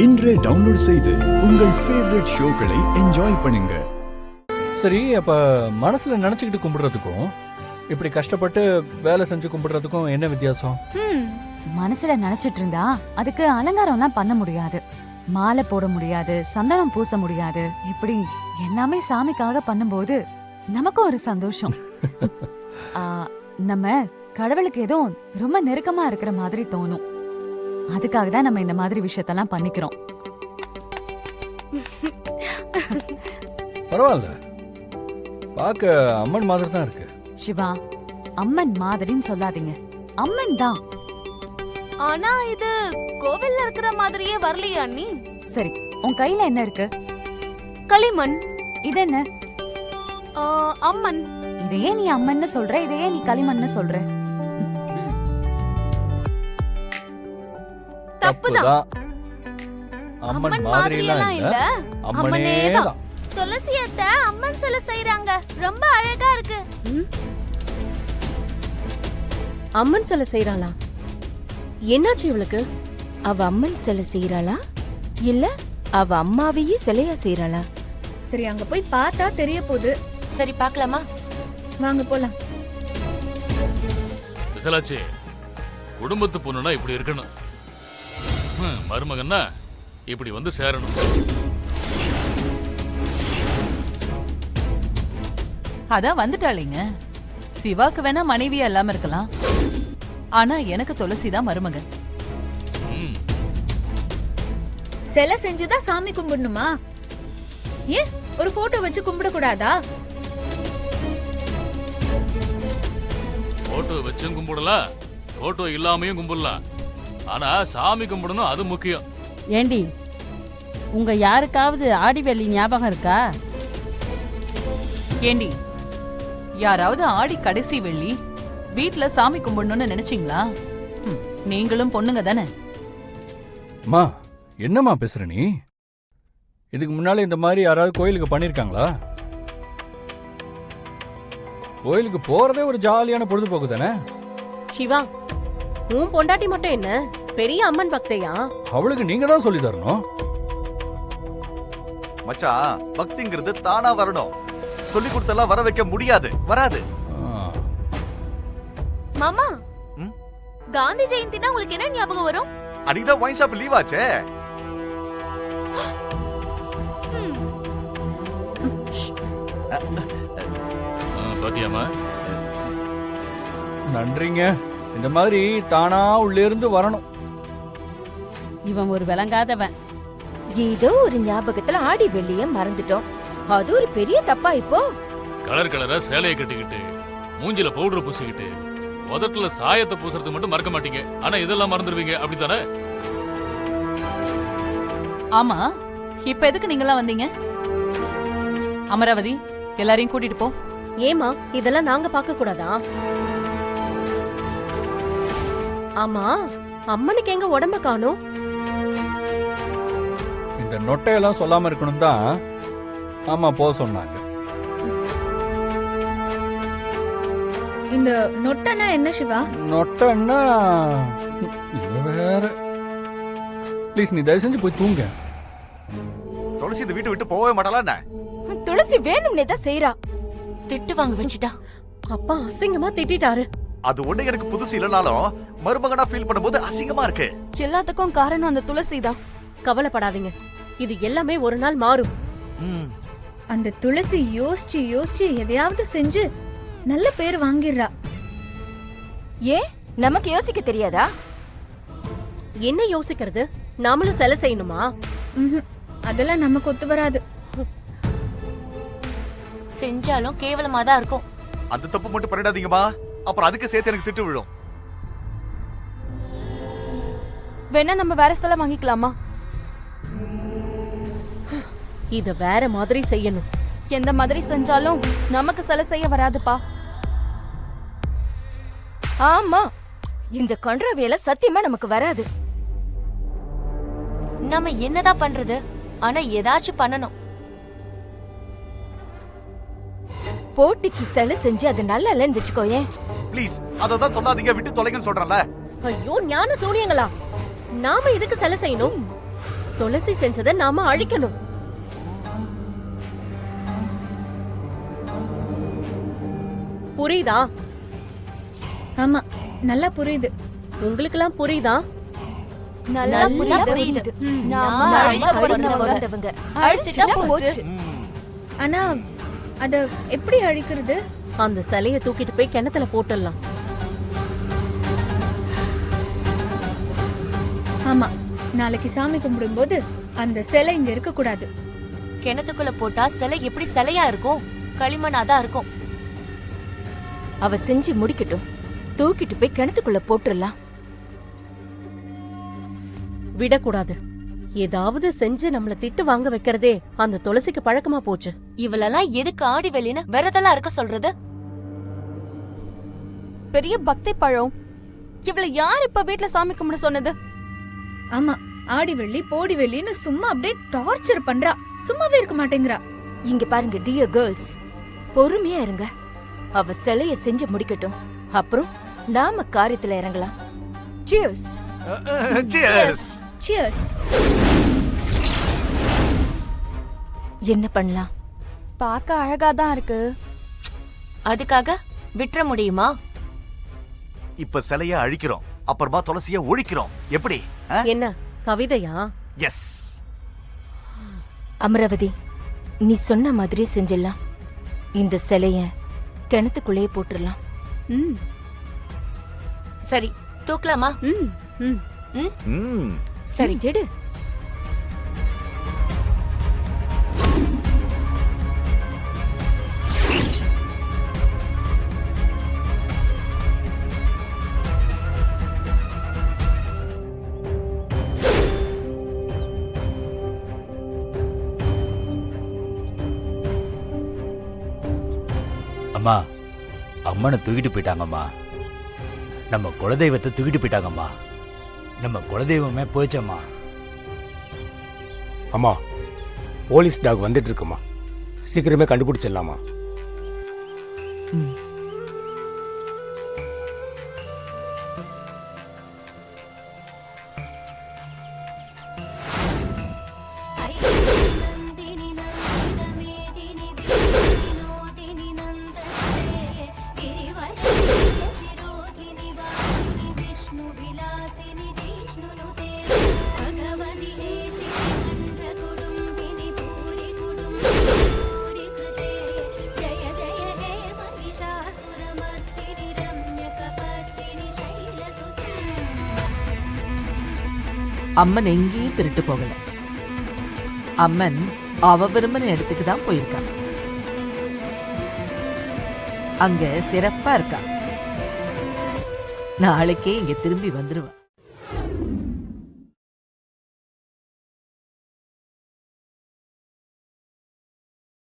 இன்றே டவுன்லோட் செய்து உங்கள் ஃபேவரட் ஷோக்களை என்ஜாய் பண்ணுங்க. சரி, அப்ப மனசுல நினைச்சுக்கிட்டு கும்பிடுறதுக்கும் இப்படி கஷ்டப்பட்டு வேலை செஞ்சு கும்பிடுறதுக்கும் என்ன வித்தியாசம்? மனசுல நினைச்சிட்டு இருந்தா அதுக்கு அலங்காரம் எல்லாம் பண்ண முடியாது, மாலை போட முடியாது, சந்தனம் பூச முடியாது. இப்படி எல்லாமே சாமிக்காக பண்ணும்போது நமக்கும் ஒரு சந்தோஷம். நம்ம கடவுளுக்கு ஏதோ ரொம்ப நெருக்கமா இருக்கிற மாதிரி தோணும். அதுக்காக தான் நம்ம இந்த மாதிரி விஷயத்தெல்லாம் பண்ணிக்கிறோம். பரவாயில்ல, பார்க்க அம்மன் மாதிரி தான் இருக்கு. சிவா, அம்மன் மாதிரின்னு சொல்லாதீங்க, அம்மன் தான். ஆனா இது கோவில்ல இருக்கிற மாதிரியே வரலையா நீ? சரி, உன் கையில என்ன இருக்கு? களிமண். இது என்ன? அம்மன். இதையே நீ அம்மன்னு சொல்ற, இதையே நீ களிமண்ணு சொல்ற. தப்புதான். அம்மன் மாதிரி எல்லாம் இல்ல, அம்மனே தான். துளசி அத்தை அம்மன் சிலை செய்றாங்க, ரொம்ப அழகா இருக்கு. அம்மன் சிலை செய்யறாளா? என்னாச்சு இவளுக்கு? அவ அம்மன் சிலை செய்யறாளா இல்ல அவ அம்மாவையே சிலையா செய்யறாளா? சரி, அங்க போய் பார்த்தா தெரிய போகுது. சரி, பார்க்கலாமா? வாங்க போலாம். விசலாச்சி, குடும்பத்து பொண்ணுனா இப்படி இருக்கணும். மருமகன்னா இப்படி வந்து சேரணும். அதான் வந்துட்டாளீங்க. சிவாக்கு வேணா மனைவியா இல்லாம இருக்கலாம், ஆனா எனக்கு துளசி தான் மருமகன். சிலை செஞ்சுதான் சாமி கும்பிடணுமா? ஏன் ஒரு போட்டோ வச்சு கும்பிட கூடாதா? போட்டோ வச்சும் கும்பிடலாம், போட்டோ இல்லாமையும் கும்பிடலாம். ஆனா சாமி கும்பிடணும், அது முக்கியம். ஏண்டி, உங்க யாருக்காவது ஆடிவெள்ளி ஞாபகம் இருக்கா? ஏண்டி, யாராவது ஆடி கடைசி வெள்ளி வீட்ல சாமி கும்பிடணும்னு நினைச்சீங்களா? நீங்களும் பொண்ணுங்க தானே. அம்மா, என்னம்மா பேசுற நீ? இதுக்கு முன்னால இந்த மாதிரி யாராவது கோயிலுக்கு பண்ணிருக்காங்களா? கோயிலுக்கு போறதே ஒரு ஜாலியான பொழுதுபோக்கு தானே. சிவா, உன் பொண்டாட்டி மட்டும் என்ன பெரிய அம்மன் பக்தையா? அவளுக்கு நீங்க தான் சொல்லி தரணும். மச்சான், பக்திங்கிறது தானா வரணும். சொல்லி கொடுத்தெல்லாம் வர வைக்க முடியாது, வராது. மாமா, காந்தி ஜெயந்தினா உங்களுக்கு என்ன ஞாபகம் வரும்? அன்னைக்குதான் ஒயின் ஷாப் லீவ் ஆச்சே. பாத்தியாமா? நன்றிங்க. இந்த மாதிரி தானா உள்ளே இருந்து வரணும். இவன் ஒரு விளங்காதவன். ஏதோ ஒரு ஞாபகத்துல ஆடி வெள்ளிய மறந்துட்டோம், அது ஒரு பெரிய தப்பா இப்போ? கலர் கலரா சேலையை கட்டிக்கிட்டு, மூஞ்சில பவுடர் பூசிக்கிட்டு, உதட்டுல சாயத்தை பூசுறது மட்டும் மறக்க மாட்டீங்க, ஆனா இதெல்லாம் மறந்துடுவீங்க, அப்படித்தானே? ஆமா, இப்ப எதுக்கு நீங்களாம் வந்தீங்க? அமராவதி, எல்லாரையும் கூட்டிட்டு போ. ஏமா, இதெல்லாம் நாங்க பார்க்க கூடாதா? ஆமா, அம்மனுக்கு எங்க உடம்ப காணோம்? இந்த நொட்டையெல்லாம் சொல்லாம இருக்கணும் தான் ஆமா போ சொன்னாங்க. இந்த நொட்டனா என்ன சிவா? நொட்டன்னா வேற. ப்ளீஸ், நீ தயவு செஞ்சு போய் தூங்க. துளசி இந்த வீட்டை விட்டு போகவே மாட்டாளா என்ன? துளசி வேணும்னே தான் செய்யறா. திட்டு வாங்க வச்சுட்டா. அப்பா அசிங்கமா திட்டாரு. அது ஒண்ணு எனக்கு புதுசு இல்லனாலும் மருமகனா ஃபீல் பண்ணும்போது அசிங்கமா இருக்கு. எல்லாத்துக்கும் காரணம் அந்த துளசி தான். கவலைப்படாதீங்க, இது எல்லாமே ஒரு நாள் மாறும். அந்த துளசி யோசிச்சு யோசிச்சு எதையாவது செஞ்சு நல்ல பேர் வாங்கிடுறா. ஏன் நமக்கு யோசிக்க தெரியாதா? என்ன யோசிக்கிறது? நாமளும் சிலை செய்யணுமா? அதெல்லாம் நமக்கு ஒத்து வராது. செஞ்சாலும் கேவலமா தான் இருக்கும். அந்த தப்பு மட்டும் பண்ணிடாதீங்கம்மா, அப்புறம் அதுக்கு சேர்த்து எனக்கு திட்டு விழும். வேணா நம்ம வேற சிலை வாங்கிக்கலாமா? இத வேற மாதிரி செய்யணும். எந்த மாதிரி செஞ்சாலும் நமக்கு சிலை செய்ய வராதுப்பா. ஆமா, இந்த கன்றாவியல சத்தியமா நமக்கு வராது. நம்ம என்னதான் பண்றது? ஆனா ஏதாச்சும் பண்ணணும். போட்டிக்கு சிலை செஞ்சு அது நல்லா இல்லன்னு வச்சுக்கோயேன். ப்ளீஸ், அததான் சொல்லாதீங்க, விட்டு தொலைங்கன்னு சொல்றேன்ல. ஐயோ, ஞான சூனியங்களா? நாம இதுக்கு சிலை செய்யணும்? துளசி செஞ்சதை நாம அழிக்கணும். புரியுதா? ஆமா, நல்லா புரியுது. உங்களுக்கெல்லாம் புரியுதா? நல்லா புரியுது. நாம அழிக்க வந்தவங்க அழிச்சிட்டா போச்சு. ஆனா அத எப்படி அழிக்கிறது? அந்த சிலைய தூக்கிட்டு போய் கிணத்துல போட்டுடலாம். ஆமா, நாளைக்கு சாமி கும்பிடும்போது அந்த சிலை இங்க இருக்க கூடாது. கிணத்துக்குள்ள போட்டா சிலை எப்படி சிலையா இருக்கும்? களிமண்ணாதான் இருக்கும். அவ செஞ்சு முடிக்கட்டும், தூக்கிட்டு போய் கிணத்துக்குள்ள போட்டுடலாம். விடக்கூடாது. ஏதாவது செஞ்சு நம்மள திட்டு வாங்க வைக்கிறதே அந்த துளசிக்கு பழக்கமா போச்சு. இவளெல்லாம் எதுக்கு ஆடி வெள்ளின்னு விரதெல்லாம் இருக்க சொல்றது? பெரிய பக்தி பழம். இவள யார் இப்ப வீட்ல சாமி கும்பிட சொன்னது? ஆமா, ஆடி வெள்ளி போடி வெள்ளின்னு சும்மா அப்படியே டார்ச்சர் பண்றா. சும்மாவே இருக்க மாட்டேங்கிறா. இங்க பாருங்க டியர் கேர்ள்ஸ், பொறுமையா இருங்க. அவ சிலைய செஞ்சு முடிக்கட்டும், அப்புறம் நாம காரியத்துல இறங்கலாம். Cheers. Cheers. என்ன பண்ணலாம்? பார்க்க அழகா தான் இருக்கு. அதுக்காக விட்டுற முடியுமா? இப்ப சிலைய அழிக்கிறோம், அப்புறமா துளசிய ஒழிக்கிறோம். எப்படி? என்ன கவிதையா? எஸ். அமராவதி, நீ சொன்ன மாதிரி செஞ்சிடலாம். இந்த சிலைய கிணத்துக்குள்ளேயே போட்டுடலாம். சரி, தூக்கலாமா? சரி, எடு. அம்மா, அம்மனை தூக்கிட்டு போயிட்டாங்கம்மா. நம்ம குலதெய்வத்தை தூக்கிட்டு போயிட்டாங்கம்மா. நம்ம குலதெய்வமே போயிச்சம்மா. அம்மா, போலீஸ் டாக் வந்துட்டு இருக்குமா, சீக்கிரமே கண்டுபிடிச்சிடலாமா? அம்மன் எங்கேயும் திருட்டு போகல. அம்மன் அவ விரும்பின இடத்துக்கு தான் போயிருக்கா. அங்க சிறப்பா இருக்கா. நாளைக்கே இங்க திரும்பி வந்துருவா.